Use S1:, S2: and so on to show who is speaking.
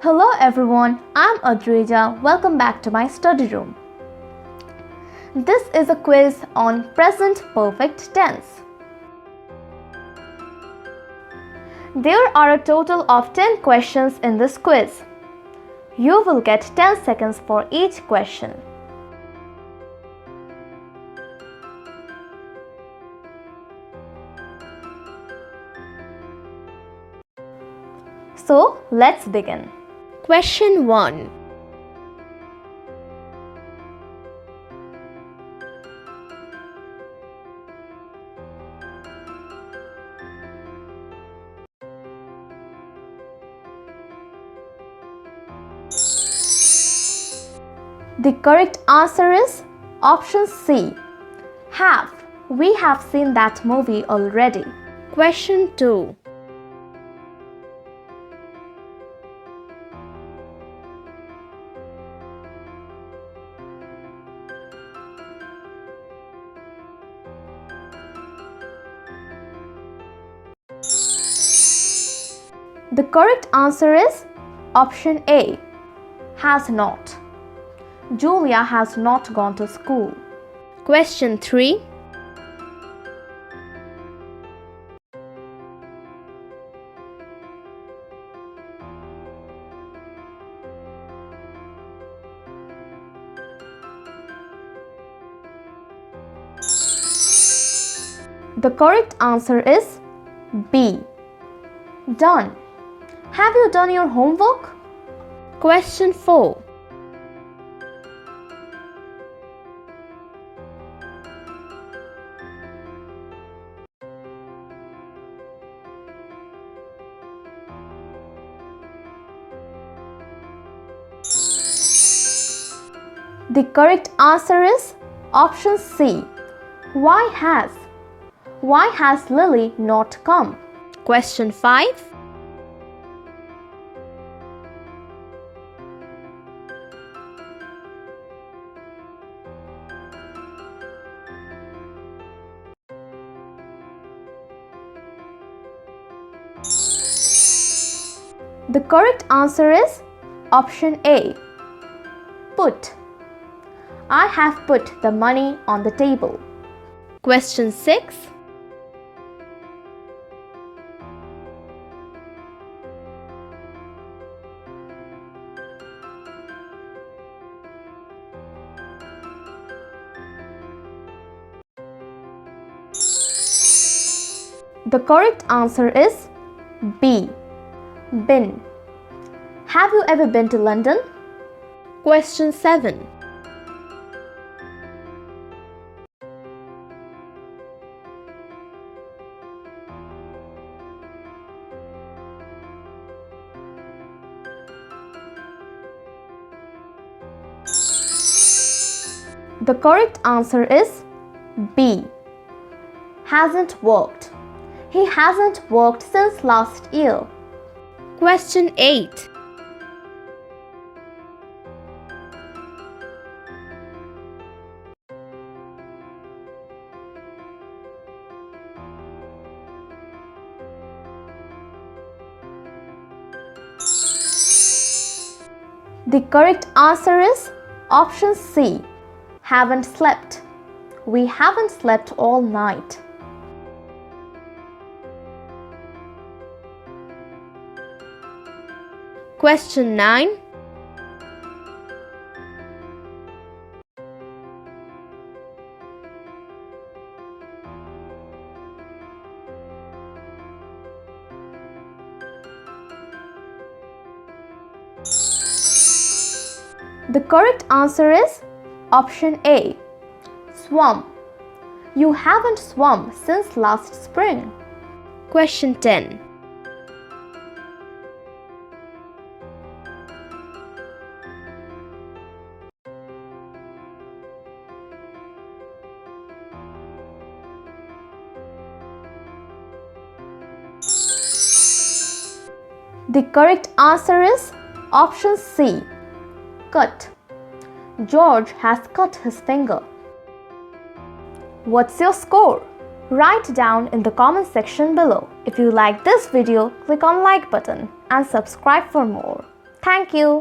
S1: Hello everyone, I'm Adrija. Welcome back to my study room. This is a quiz on present perfect tense. There are a total of 10 questions in this quiz. You will get 10 seconds for each question. So, let's begin.
S2: Question 1.
S1: The correct answer is option C. Have. We have seen that movie already.
S2: Question 2.
S1: The correct answer is option A. Has not. Julia has not gone to school.
S2: Question 3.
S1: The correct answer is B. Done. Have you done your homework?
S2: Question 4.
S1: The correct answer is option C. Why has Lily not come?
S2: Question 5.
S1: The correct answer is option A. Put. I have put the money on the table.
S2: Question 6.
S1: The correct answer is B. Been. Have you ever been to London?
S2: Question 7.
S1: The correct answer is B. Hasn't worked. He hasn't worked since last year.
S2: Question 8.
S1: The correct answer is option C. Haven't slept. We haven't slept all night.
S2: Question 9.
S1: The correct answer is option A. Swum. You haven't swum since last spring.
S2: Question 10.
S1: The correct answer is option C. Cut. George has cut his finger. What's your score? Write down in the comment section below. If you like this video, click on like button and subscribe for more. Thank you.